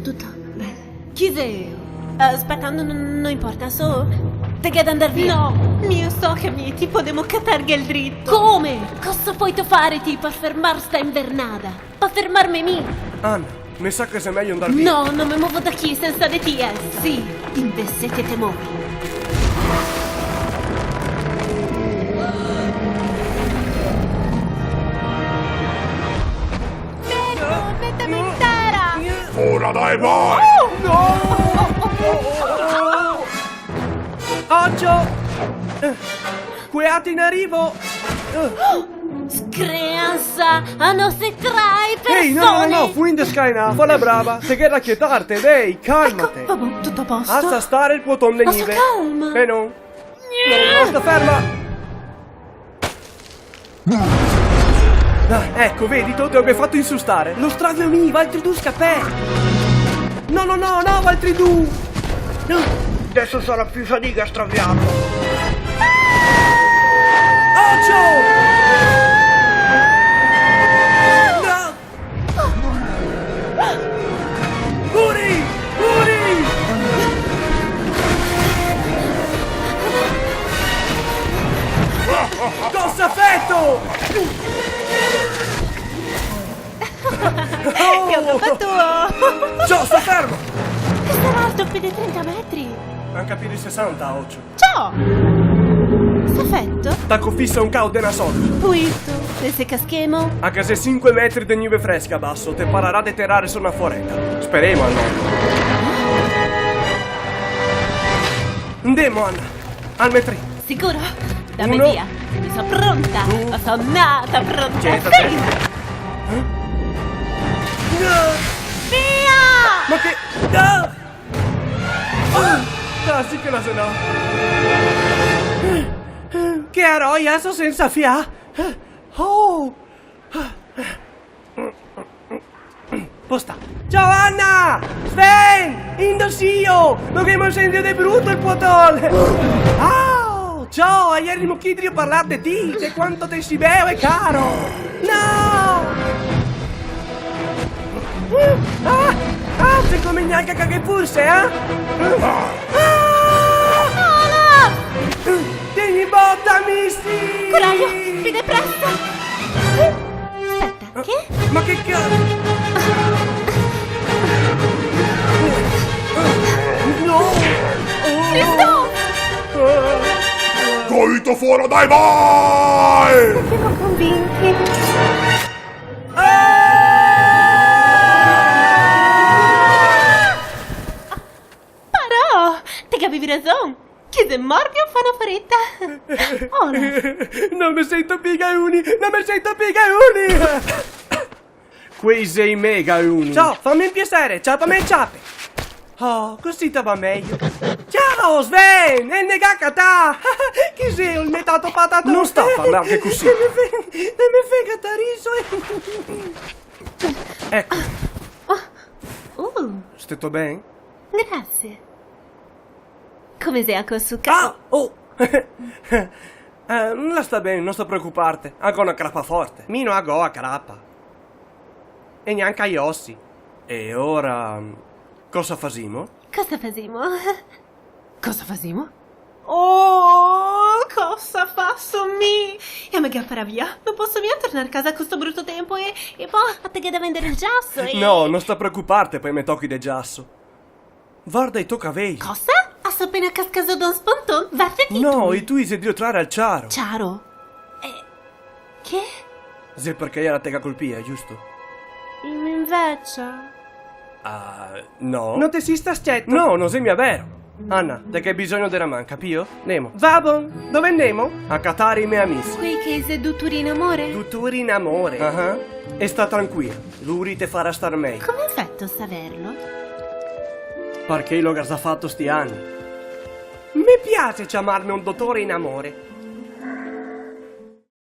tutto bene. Chi sei? Aspetta, non importa, so. Te che andare via. No, io so che mi ti podemo catarghe il dritto. Come? Cosa puoi tu fare ti per fermare sta invernada? Per fermarmi mi? Anna, mi sa che sei meglio andare via. No, non mi muovo da qui senza di te. Sì, invece che te muovi. Ora dai, vai! Occhio! Quiati in arrivo! Screanza, a non si trai persone! Ehi, no, fu in the sky now, falla brava, te che racchietarte, dai, calmate! Vabbè, tutto a posto? Basta stare il tuo ton de Ma sto nive! calma! E no? No, sta ferma! Ecco, vedi, te ho fatto insustare! Lo stravio mi, altri due scappè! No, altri due! No! Adesso sarà più fatica a straviarlo. Occhio! No! Uri! Cosa fetto? Che ho fatto? Ciao, sta fermo! Che sarà alto più di 30 metri? Anche più di 60, occhio. Ciao! S'effetto? Tacco fisso un cao de una sorte. Puito, se caschemo? A casa 5 metri di neve fresca basso, te pararà di terrare su una foretta. Speriamo, Anna. Andiamo, Anna. Al metri. Sicuro? Dammi Uno. via. Mi sono pronta. Sono nata pronta. Gettati. Via! Ma che... No! Ah, sì che la se no. Che aroia, sto senza fia. Oh! Posta. Ciao Anna! Sven! Indossio! Non che mi sento di brutto il potol! Oh! Ciao! Ieri non chiedi di parlare di te! Quanto te si beve, caro! No! Se come neanche che forse, Tieni botta, Misty! Coraggio, fide presto! Aspetta, che? Ma che cazzo? No! Cristo! Coito fuori dai, vai! Siamo convinti. Però, te che avevi ragione. Che se mordi o fa una ferita. Ora. Non mi sento pigauni! Quei sei mega uni! Ciao, fammi un piacere! Ciao, me ciape! Oh, così ti va meglio! Ciao, Sven! E negacata! Chi sei il metato patato? Non sta a parlare così! Mi fai riso! Ecco! Stetto bene? Grazie. Come sei con su Ah! Oh! Non la sta bene, non sto preoccuparti. Ago una crapa forte. Mino ago a crapa. E neanche agli ossi. E ora... cosa fasimo? Cosa fasimo? Cosa fasimo? Oh, cosa fasso mi? E mi farà via. Non posso mica tornare a casa con sto brutto tempo e poi a te che da vendere il giasso e... No, non sta preoccuparti, poi mi tocchi del giasso. Guarda i tuoi capelli. Cosa? Hast appena cascato da un sponton? Guardati No, tu. i tuoi si devono trarre al ciaro. Ciaro. Che? Se perché era te che colpia, giusto? Invece... No. Non ti si sta scetto? No, non sei mia vero. Anna, te che hai bisogno della man, capio? Nemo. Vabo, dove andiamo? A catare i miei amici. Qui che sei dottore in amore? Dottore in amore. E sta tranquilla, lui te farà star meglio. Come hai fatto a saperlo? Perché l'ho già fatto sti anni. Mi piace chiamarmi un dottore in amore.